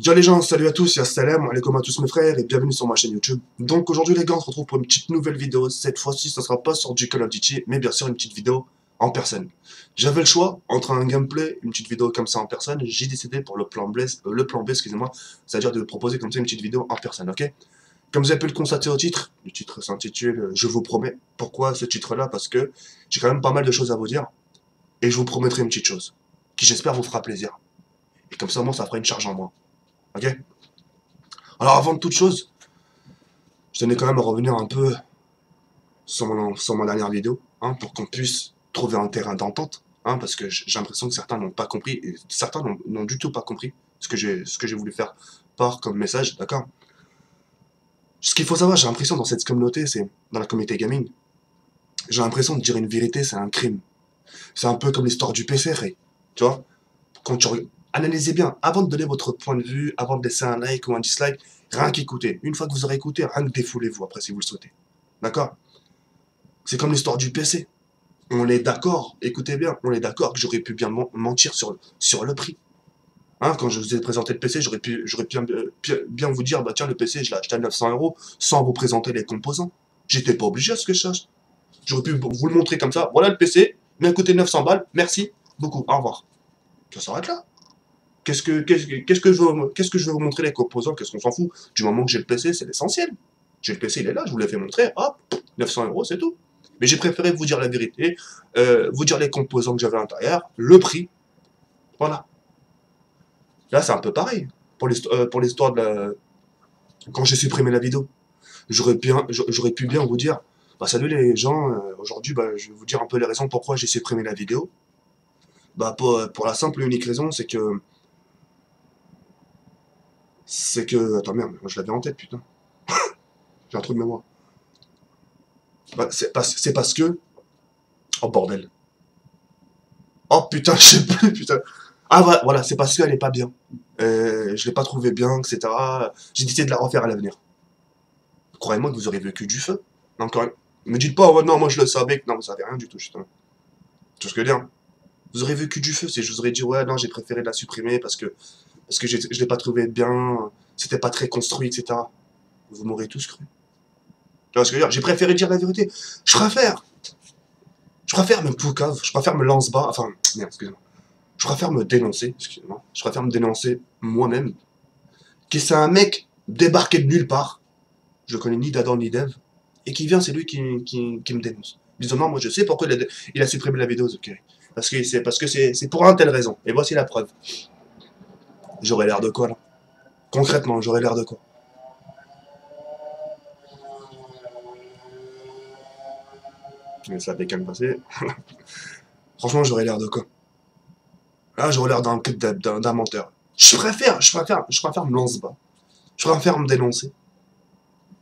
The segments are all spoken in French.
Yo les gens, salut à tous, et salam alaikum à tous mes frères et bienvenue sur ma chaîne YouTube. Donc aujourd'hui les gars, on se retrouve pour une petite nouvelle vidéo. Cette fois-ci, ça sera pas sur du Call of Duty, mais bien sûr une petite vidéo en personne. J'avais le choix entre un gameplay, une petite vidéo comme ça en personne. J'ai décidé pour le plan B, excusez-moi, c'est-à-dire de proposer comme ça une petite vidéo en personne, ok? Comme vous avez pu le constater au titre, le titre s'intitule Je vous promets. Pourquoi ce titre-là? Parce que j'ai quand même pas mal de choses à vous dire et je vous promettrai une petite chose qui j'espère vous fera plaisir. Et comme ça, moi, ça fera une charge en moins. Ok? Alors avant de toute chose, je tenais quand même à revenir un peu sur ma dernière vidéo, hein, pour qu'on puisse trouver un terrain d'entente, hein, parce que j'ai l'impression que certains n'ont pas compris, et certains n'ont du tout pas compris ce que j'ai voulu faire part comme message, d'accord? Ce qu'il faut savoir, j'ai l'impression dans cette communauté, c'est dans la communauté gaming, j'ai l'impression de dire une vérité, c'est un crime. C'est un peu comme l'histoire du PC, Ray. Tu vois? Quand analysez bien, avant de donner votre point de vue, avant de laisser un like ou un dislike, rien qu'écouter. Une fois que vous aurez écouté, rien que défoulez-vous après si vous le souhaitez. D'accord? C'est comme l'histoire du PC. On est d'accord, écoutez bien, on est d'accord que j'aurais pu bien mentir sur le prix. Hein, quand je vous ai présenté le PC, j'aurais bien vous dire, bah tiens, le PC, je l'ai acheté à 900 euros sans vous présenter les composants. J'étais pas obligé à ce que je sache. J'aurais pu vous le montrer comme ça. Voilà le PC, il m'a coûté 900 balles, merci, beaucoup, au revoir. Ça s'arrête là. Qu'est-ce que je veux vous montrer les composants? Qu'est-ce qu'on s'en fout? Du moment que j'ai le PC, c'est l'essentiel. J'ai le PC, il est là, je vous l'ai fait montrer. Hop, 900 euros, c'est tout. Mais j'ai préféré vous dire la vérité, vous dire les composants que j'avais à l'intérieur, le prix. Voilà. Là, c'est un peu pareil. Pour l'histoire de la... Quand j'ai supprimé la vidéo, j'aurais pu bien vous dire, bah salut les gens, aujourd'hui, bah, je vais vous dire un peu les raisons pourquoi j'ai supprimé la vidéo. Bah pour la simple et unique raison, attends merde, je l'avais en tête, putain. J'ai un trou de mémoire. Bah, c'est parce que... Oh bordel. Oh putain, je sais plus, putain. Ah voilà, c'est parce qu'elle est pas bien. Je l'ai pas trouvée bien, etc. J'ai décidé de la refaire à l'avenir. Croyez-moi que vous aurez vécu du feu. Encore me dites pas, oh non, moi je le savais. Non, vous savez rien du tout, justement. Tout ce que je veux dire. Vous aurez vécu du feu, c'est je vous aurais dit, ouais, non, j'ai préféré la supprimer parce que je l'ai pas trouvé bien, c'était pas très construit, etc. Vous m'aurez tous cru. Tu vois ce que je veux dire? J'ai préféré dire la vérité. Je préfère. Je préfère me poucave, je préfère me lance bas, enfin, merde, excusez-moi. Je préfère me dénoncer, excusez-moi. Je préfère me dénoncer moi-même. Que c'est un mec débarqué de nulle part, je connais ni d'Adam ni d'Ève, et qui vient, c'est lui qui me dénonce. Disons, non, moi je sais pourquoi il a supprimé la vidéo, ok. Parce que c'est pour une telle raison. Et voici la preuve. J'aurais l'air de quoi, là? Concrètement, j'aurais l'air de quoi? Mais ça fait qu'à me passer. Franchement, j'aurais l'air de quoi? Là, j'aurais l'air d'un menteur. Je préfère me lancer bas. Je préfère me dénoncer.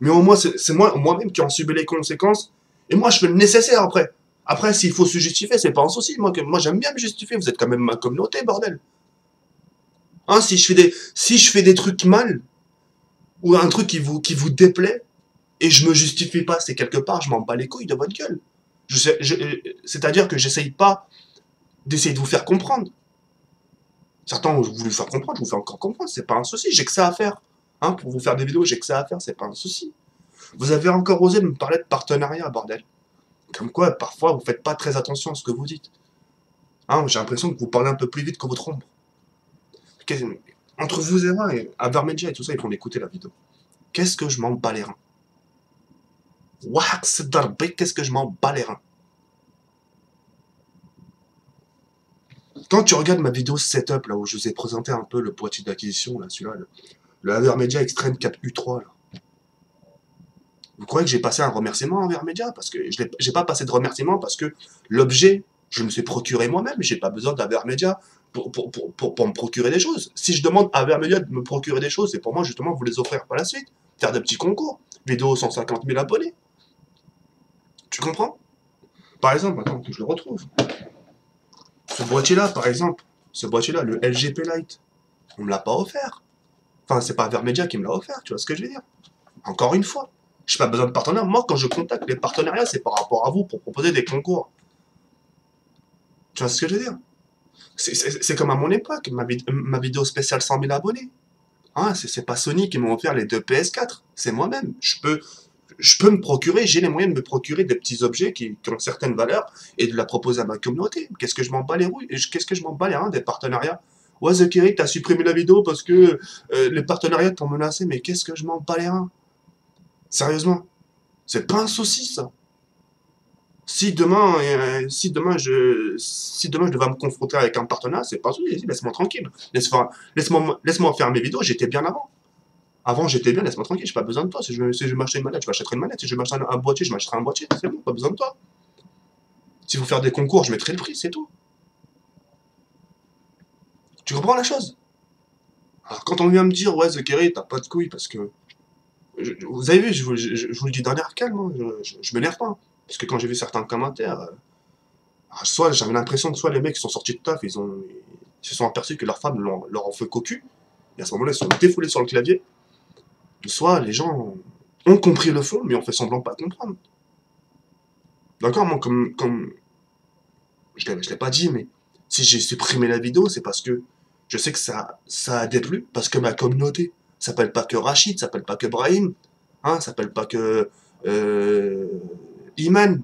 Mais au moins, c'est moi-même qui en subis les conséquences. Et moi, je fais le nécessaire après. Après, s'il faut se justifier, c'est pas un souci. Moi j'aime bien me justifier. Vous êtes quand même ma communauté, bordel. Hein, si je fais des trucs mal, ou un truc qui vous déplaît, et je me justifie pas, c'est quelque part, je m'en bats les couilles de votre gueule. C'est-à-dire que j'essaye pas d'essayer de vous faire comprendre. Certains ont voulu faire comprendre, je vous fais encore comprendre, c'est pas un souci, j'ai que ça à faire. Hein, pour vous faire des vidéos, j'ai que ça à faire, c'est pas un souci. Vous avez encore osé me parler de partenariat, bordel. Comme quoi, parfois, vous faites pas très attention à ce que vous dites. Hein, j'ai l'impression que vous parlez un peu plus vite que votre ombre. Entre vous et moi, et Avermedia et tout ça, ils vont écouter la vidéo. Qu'est-ce que je m'en bats les reins? Wax darbe, qu'est-ce que je m'en bats les reins? Quand tu regardes ma vidéo setup, là, où je vous ai présenté un peu le boîtier d'acquisition, là, celui-là, le Avermedia Extreme 4 U3, là. Vous croyez que j'ai passé un remerciement envers Média? Parce que j'ai pas passé de remerciement parce que l'objet, je me suis procuré moi-même. J'ai pas besoin d'Avermedia pour me procurer des choses. Si je demande à Avermedia de me procurer des choses, c'est pour moi justement vous les offrir par la suite. Faire des petits concours. Vidéo 150 000 abonnés. Tu comprends? Par exemple, attends que je le retrouve. Ce boîtier-là, par exemple, ce boîtier-là, le LGP Lite, on me l'a pas offert. Enfin, c'est pas Avermedia qui me l'a offert, tu vois ce que je veux dire? Encore une fois. Je n'ai pas besoin de partenaires. Moi, quand je contacte les partenariats, c'est par rapport à vous pour proposer des concours. Tu vois ce que je veux dire? C'est comme à mon époque, ma vidéo spéciale 100 000 abonnés. Hein, c'est pas Sony qui m'a offert les deux PS4, c'est moi-même. Je peux me procurer, j'ai les moyens de me procurer des petits objets qui ont certaines valeurs et de la proposer à ma communauté. Qu'est-ce que je m'en bats les rouilles? Qu'est-ce que je m'en bats les reins des partenariats? Ouais, The Kerry, t'as supprimé la vidéo parce que les partenariats t'ont menacé, mais qu'est-ce que je m'en bats les reins? Sérieusement, c'est pas un souci ça. Si demain je devais me confronter avec un partenaire, c'est pas un souci, laisse-moi tranquille. Laisse-moi faire mes vidéos, j'étais bien avant. Avant, j'étais bien, laisse-moi tranquille, j'ai pas besoin de toi. Si je veux m'acheter une manette, je m'achèterai une manette. Si je veux m'acheter un boîtier, je m'achèterai un boîtier. C'est bon, pas besoin de toi. S'il faut faire des concours, je mettrai le prix, c'est tout. Tu comprends la chose? Alors, quand on vient me dire, ouais, The Kerry, t'as pas de couilles, parce que. Vous avez vu, je vous le dis d'un air calme, hein, je m'énerve pas. Parce que quand j'ai vu certains commentaires, soit j'avais l'impression que soit les mecs qui sont sortis de taf, ils se sont aperçus que leur femme leur ont fait cocu, et à ce moment-là, ils se sont défoulés sur le clavier. Soit les gens ont compris le fond, mais ont fait semblant de pas comprendre. D'accord, moi, comme je l'ai pas dit, mais si j'ai supprimé la vidéo, c'est parce que je sais que ça a déplu, parce que ma communauté s'appelle pas que Rachid, s'appelle pas que Brahim, hein, s'appelle pas que euh, Iman,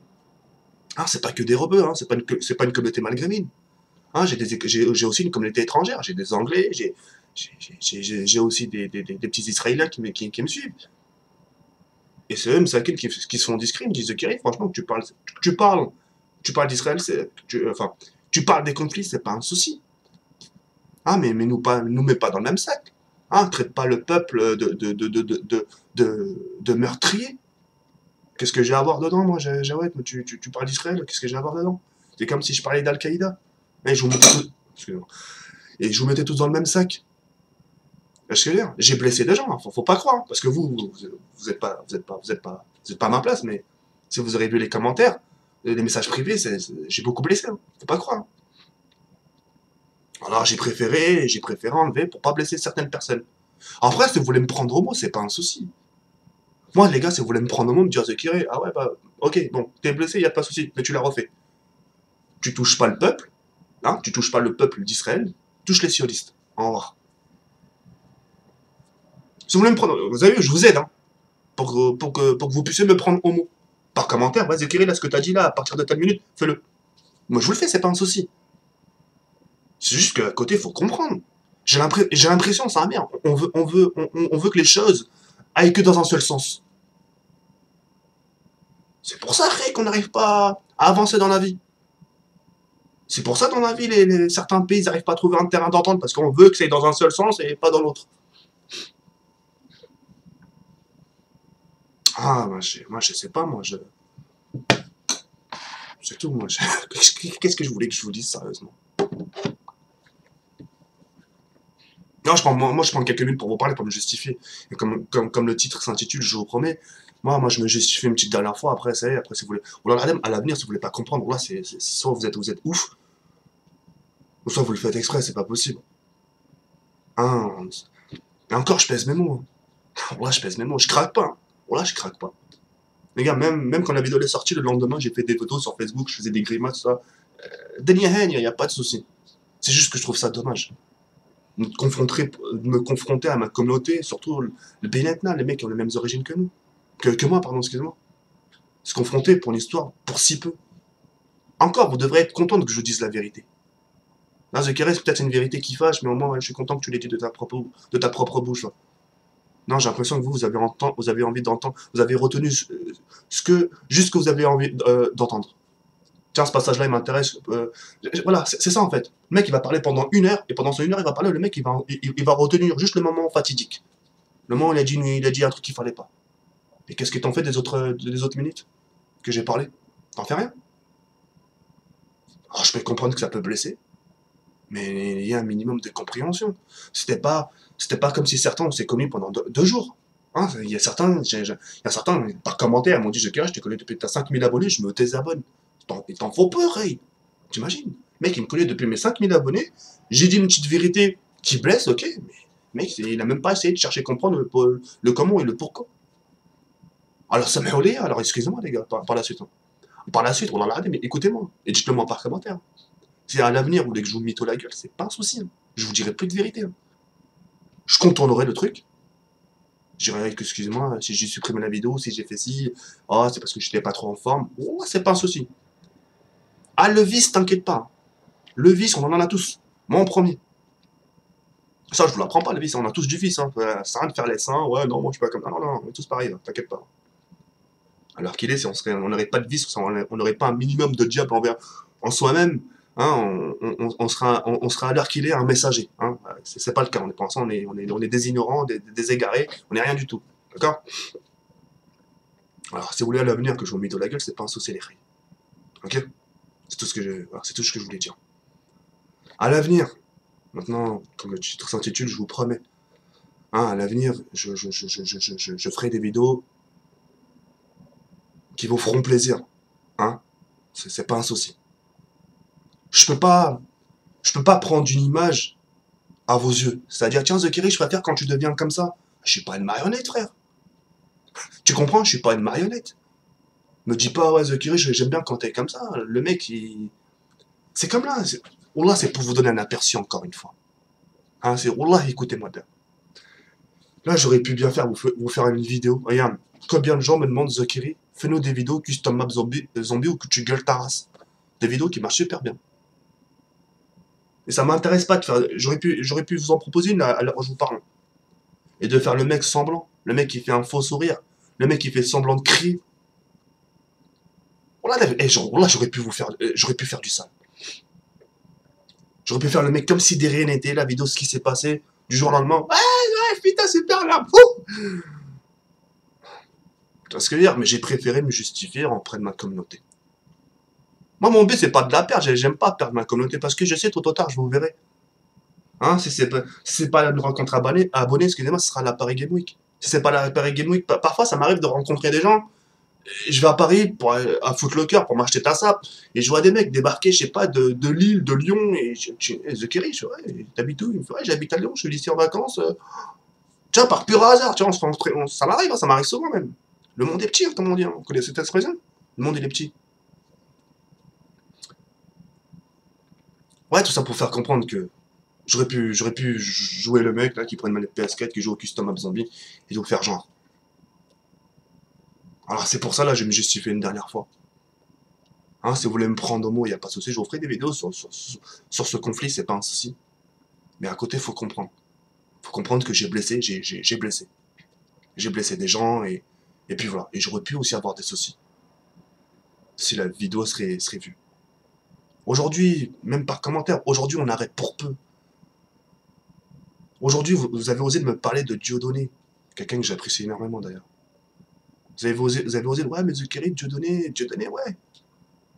hein, c'est pas que des rebeux, hein, c'est pas une communauté maghrébine. Hein, j'ai aussi une communauté étrangère, j'ai des Anglais, j'ai aussi des petits Israéliens qui me suivent. Et c'est eux, Msakin, qui se font discrets, ils me disent, ok, franchement, tu parles, tu parles d'Israël, enfin, tu parles des conflits, c'est pas un souci. Ah, mais nous mets pas dans le même sac. Ah, traite pas le peuple de meurtrier. Qu'est-ce que j'ai à voir dedans, moi, Jawed? Tu parles d'Israël, qu'est-ce que j'ai à voir dedans? C'est comme si je parlais d'Al-Qaïda. Et je vous mettais tous, excusez-moi. Et je vous mettais tous dans le même sac. Je veux dire, j'ai blessé des gens, hein, faut pas croire, parce que vous êtes pas, vous êtes pas à ma place, mais si vous avez vu les commentaires, les messages privés, j'ai beaucoup blessé, hein, faut pas croire. Alors j'ai préféré enlever pour pas blesser certaines personnes. Après, si vous voulez me prendre au mot, c'est pas un souci. Moi, les gars, si vous voulez me prendre au mot, me dire Zekiré, ah ouais, bah, ok, bon, t'es blessé, y a pas de souci, mais tu l'as refait. Tu touches pas le peuple, hein, tu touches pas le peuple d'Israël, touche les sionistes. Au revoir. Si vous voulez me prendre, vous avez vu, je vous aide, hein, pour que vous puissiez me prendre au mot. Par commentaire, vas-y, Kirill, là, ce que t'as dit là, à partir de telle minute, fais-le. Moi, je vous le fais, c'est pas un souci. C'est juste qu'à côté, il faut comprendre. J'ai l'impression, ça va bien. On veut que les choses aillent que dans un seul sens. C'est pour ça, Ray, qu'on n'arrive pas à avancer dans la vie. C'est pour ça, dans la vie, certains pays n'arrivent pas à trouver un terrain d'entente, parce qu'on veut que c'est dans un seul sens et pas dans l'autre. Ah, moi, je sais pas, c'est tout, moi. Qu'est-ce que je voulais que je vous dise, sérieusement? Non, moi, je prends quelques minutes pour vous parler, pour me justifier. Et comme le titre s'intitule, je vous promets, moi, je me justifie une petite dernière fois, après, ça y est, après, si vous voulez. Ou alors, à l'avenir, si vous voulez pas comprendre, là, soit vous êtes ouf, ou soit vous le faites exprès, c'est pas possible. Hein, et encore, je pèse mes mots. Hein. Là, je pèse mes mots, je craque pas. Hein. Là, je craque pas. Les gars, même quand la vidéo est sortie, le lendemain, j'ai fait des photos sur Facebook, je faisais des grimaces, ça. Deniahen, il n'y a pas de souci. C'est juste que je trouve ça dommage. De me confronter à ma communauté, surtout le Benetna, les mecs qui ont les mêmes origines que nous. Que moi, pardon, excusez-moi. Se confronter pour une histoire, pour si peu. Encore, vous devrez être content que je vous dise la vérité. Là, The Kerry, c'est peut-être une vérité qui fâche, mais au moins, je suis content que tu l'aies dit de ta propre bouche. Là. Non, j'ai l'impression que vous avez envie d'entendre, vous avez retenu juste ce que vous avez envie d'entendre. Tiens, ce passage-là, il m'intéresse. Voilà, c'est ça en fait. Le mec, il va parler pendant 1 heure, et pendant ce 1 heure, il va parler, le mec, il va retenir juste le moment fatidique. Le moment où il a dit un truc qu'il fallait pas. Et qu'est-ce que t'en fais des autres minutes que j'ai parlé? T'en fais rien? Alors, je peux comprendre que ça peut blesser, mais il y a un minimum de compréhension. C'était pas comme si certains, on s'est connus pendant 2 jours. Hein, il y a certains, par commentaire, m'ont dit, je t'ai connu depuis que t'as 5000 abonnés, je me désabonne. Il t'en faut peur, Ray. T'imagines? Mec, il me connaît depuis mes 5000 abonnés. J'ai dit une petite vérité qui blesse, ok, mais mec, il a même pas essayé de chercher à comprendre le comment et le pourquoi. Alors ça m'a olé, alors excusez-moi les gars, par la suite. Hein. Par la suite, on en a regardé, mais écoutez-moi, et dites-le moi par commentaire. Si à l'avenir vous voulez que je vous mytho la gueule, c'est pas un souci. Hein. Je vous dirai plus de vérité. Hein. je contournerai le truc. Je dirais que, excusez-moi, si j'ai supprimé la vidéo, si j'ai fait ci, oh, c'est parce que je n'étais pas trop en forme. Oh, c'est pas un souci. Ah, le vice, t'inquiète pas. Le vice, on en a tous. Moi en premier. Ça, je vous l'apprends pas, le vice, on a tous du vice. Hein. Ça sert à rien de faire les seins. Ouais, non, moi, je suis pas comme ça. Non, non, non, on est tous pareils, hein, t'inquiète pas. Alors qu'il est, si on n'aurait pas de vice, on n'aurait pas un minimum de diable envers en soi-même, hein, on sera à l'heure qu'il est un messager. Hein. C'est pas le cas. On est, pour l'instant, on est des ignorants, des égarés, on n'est rien du tout. D'accord. Alors, si vous voulez à l'avenir que je vous mette de la gueule, c'est pas un souci, les filles. Ok. C'est tout ce que c'est tout ce que je voulais dire. À l'avenir, maintenant, comme le titre s'intitule, je vous promets, hein, à l'avenir, je ferai des vidéos qui vous feront plaisir. Hein. C'est pas un souci. Je peux pas, je peux pas prendre une image à vos yeux. C'est-à-dire, tiens, Zekiri, je préfère quand tu deviens comme ça. Je suis pas une marionnette, frère. Tu comprends? Je suis pas une marionnette. Me dis pas, ouais, Zekiri, j'aime bien quand t'es comme ça. Le mec, c'est comme là. Wallah, c'est pour vous donner un aperçu encore une fois. Hein, c'est Wallah, écoutez-moi bien. Là, j'aurais pu bien faire vous faire une vidéo. Regarde, combien de gens me demandent, Zekiri, fais-nous des vidéos custom map zombie ou que tu gueules ta race. Des vidéos qui marchent super bien. Et ça m'intéresse pas de faire. J'aurais pu vous en proposer une à l'heure où je vous parle. Et de faire le mec semblant. Le mec qui fait un faux sourire. Le mec qui fait semblant de crier. Voilà, genre, là, j'aurais pu faire du sale. J'aurais pu faire le mec comme si de rien n'était, la vidéo, ce qui s'est passé, du jour au lendemain. Ouais, ouais, putain, super, là, fou! Tu vois ce que je veux dire? Mais j'ai préféré me justifier auprès de ma communauté. Moi, mon but, c'est pas de la perdre. J'aime pas perdre ma communauté parce que je sais, tôt ou tard, je vous verrai. Hein, si c'est pas une rencontre abonnée, excusez-moi, ce sera la Paris Game Week. Si c'est pas la Paris Game Week, parfois, ça m'arrive de rencontrer des gens. Je vais à Paris pour à Footlocker pour m'acheter ta sap et je vois des mecs débarquer, je sais pas, de Lille, de Lyon et The Kerry, je ouais, t'habites où? Il me fait, ouais, j'habite à Lyon, je suis ici en vacances. Tiens, par pur hasard, tiens, ça m'arrive, hein, ça m'arrive souvent même. Le monde est petit, hein, comme on dit, hein. Vous connaissez cette expression? Le monde il est petit. Ouais, tout ça pour faire comprendre que j'aurais pu jouer le mec là qui prend une manette PS4, qui joue au custom map zombie et vous faire genre. Alors c'est pour ça là, je vais me justifier une dernière fois. Hein, si vous voulez me prendre au mot, il n'y a pas de souci. Je vous ferai des vidéos sur ce conflit, c'est pas un souci. Mais à côté, faut comprendre. Faut comprendre que j'ai blessé, j'ai blessé. J'ai blessé des gens et puis voilà. Et j'aurais pu aussi avoir des soucis si la vidéo serait vue. Aujourd'hui, même par commentaire, aujourd'hui on arrête pour peu. Aujourd'hui, vous avez osé de me parler de Dieudonné. Quelqu'un que j'apprécie énormément d'ailleurs. Vous avez osé, ouais, mais Zekeri, Dieudonné, ouais.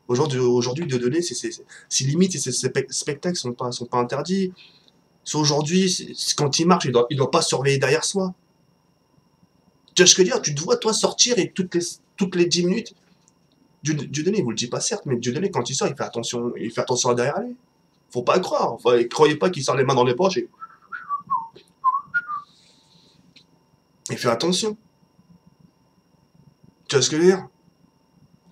Aujourd'hui, Dieudonné, c'est limite, ces spectacles sont pas interdits. C'est aujourd'hui, quand il marche, il doit pas surveiller derrière soi. Tu vois ce que je veux dire? Tu te vois, toi, sortir et toutes les 10 minutes, Dieudonné, il vous le dit pas certes, mais Dieudonné, quand il sort, il fait attention à derrière lui. Faut pas le croire. Enfin, croyez pas qu'il sort les mains dans les poches et il fait attention. Tu vois ce que je veux dire?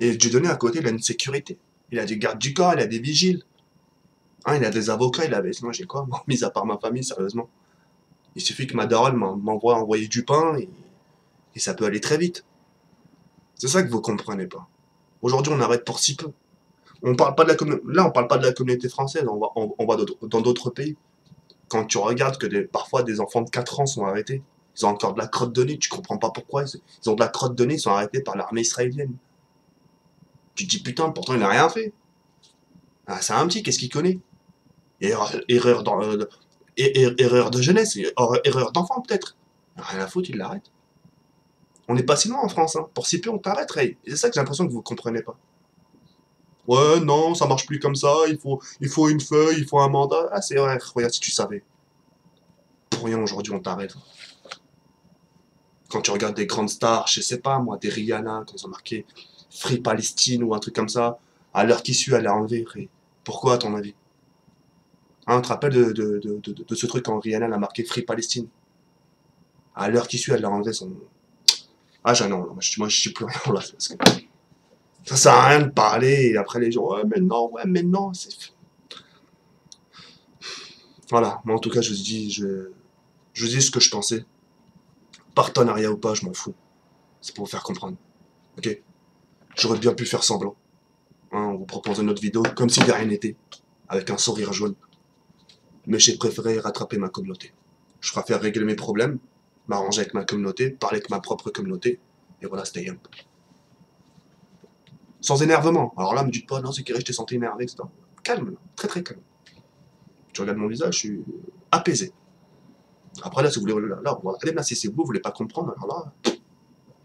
Et Dieudonné, à côté, il a une sécurité. Il a des gardes du corps, il a des vigiles. Hein, il a des avocats, il avait. Moi, j'ai quoi, moi, mis à part ma famille, sérieusement. Il suffit que ma daronne m'envoie envoyer du pain et ça peut aller très vite. C'est ça que vous comprenez pas. Aujourd'hui, on arrête pour si peu. On parle pas de la là, on parle pas de la communauté française, on va dans d'autres pays. Quand tu regardes que parfois des enfants de 4 ans sont arrêtés, ils ont encore de la crotte de nez, tu comprends pas pourquoi, ils ont de la crotte de nez, ils sont arrêtés par l'armée israélienne. Tu te dis putain, pourtant il a rien fait. Ah, c'est un petit, qu'est-ce qu'il connaît? Erreur, erreur de jeunesse, erreur d'enfant peut-être. Rien à foutre, il l'arrête. On n'est pas si loin en France, hein. Pour si peu, on t'arrête, Ray. Et c'est ça que j'ai l'impression que vous comprenez pas. Ouais, non, ça marche plus comme ça, il faut une feuille, il faut un mandat. Ah, c'est vrai, regarde si tu savais. Pour rien, aujourd'hui, on t'arrête. Quand tu regardes des grandes stars, je sais pas moi, des Rihanna, quand ils ont marqué Free Palestine ou un truc comme ça, à l'heure qui suit, elle a enlevé, Ray. Pourquoi, à ton avis? Hein, tu te rappelles de ce truc quand Rihanna a marqué Free Palestine? À l'heure qui suit, elle a enlevé son. Ah, non, moi, je suis plus rien là. Parce que ça sert à rien de parler et après les gens, ouais, mais non. Voilà, moi en tout cas, je vous dis, Je vous dis ce que je pensais. Partenariat ou pas, je m'en fous. C'est pour vous faire comprendre. Ok? J'aurais bien pu faire semblant. Hein, on vous propose une autre vidéo, comme si de rien n'était. Avec un sourire jaune. Mais j'ai préféré rattraper ma communauté. Je préfère régler mes problèmes, m'arranger avec ma communauté, parler avec ma propre communauté. Et voilà, stay up. Sans énervement. Alors là, me dites pas, non, c'est Kiri, je t'ai senti énervé, etc. Calme, très très calme. Tu regardes mon visage, je suis apaisé. Après là, si vous voulez, là, regardez, là, si c'est vous voulez pas comprendre, alors là,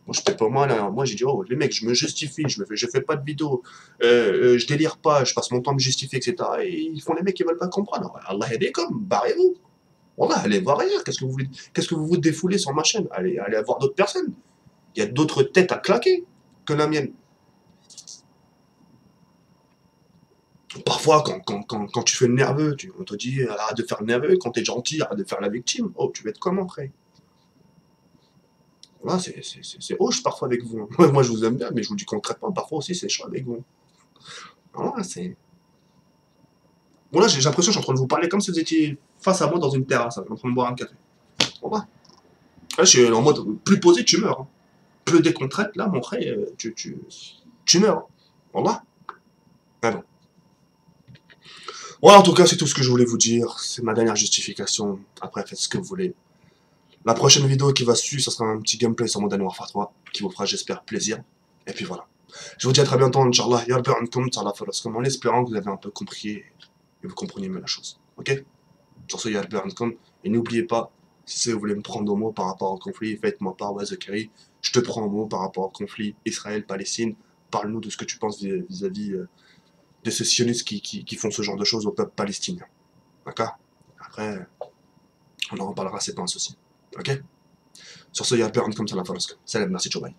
moi, je pas moi, là, moi j'ai dit, oh, les mecs, je me justifie, je fais pas de vidéo, je délire pas, je passe mon temps à me justifier, etc. Et ils font les mecs qui veulent pas comprendre. Alors, Allah comme, barrez-vous. Voilà, allez voir ailleurs, qu'est-ce que vous vous défoulez sur ma chaîne? Allez voir d'autres personnes. Il y a d'autres têtes à claquer que la mienne. Parfois, quand tu fais le nerveux, on te dit arrête de faire le nerveux, quand t'es gentil, arrête de faire la victime. Oh, tu vas être comment, frère? Voilà, c'est hoche parfois avec vous. Moi, je vous aime bien, mais je vous dis concrètement, parfois aussi, c'est chaud avec vous. Voilà, c'est. Bon, là, j'ai l'impression que je suis en train de vous parler comme si vous étiez face à moi dans une terrasse, en train de boire un café. Voilà. Là, je suis en mode plus posé, tu meurs. Hein. Plus dès qu'on traite, là, mon frère, tu meurs. Voilà. Ah bon. Voilà, en tout cas, c'est tout ce que je voulais vous dire. C'est ma dernière justification. Après, faites ce que vous voulez. La prochaine vidéo qui va suivre, ce sera un petit gameplay sur Modern Warfare 3, qui vous fera, j'espère, plaisir. Et puis voilà. Je vous dis à très bientôt, Inch'Allah. Yarbi ankum, en espérant que vous avez un peu compris et vous compreniez mieux la chose. Ok? Sur ce, Yarbi ankum. Et n'oubliez pas, si vous voulez me prendre au mot par rapport au conflit, faites-moi part, ouais, Zakari. Je te prends au mot par rapport au conflit Israël-Palestine. Parle-nous de ce que tu penses vis-à-vis de ces sionistes qui font ce genre de choses au peuple palestinien. D'accord? Après, on en reparlera, c'est pas un souci. Ok? Sur ce, il y a plein comme ça la Salam, merci, Joe, bye.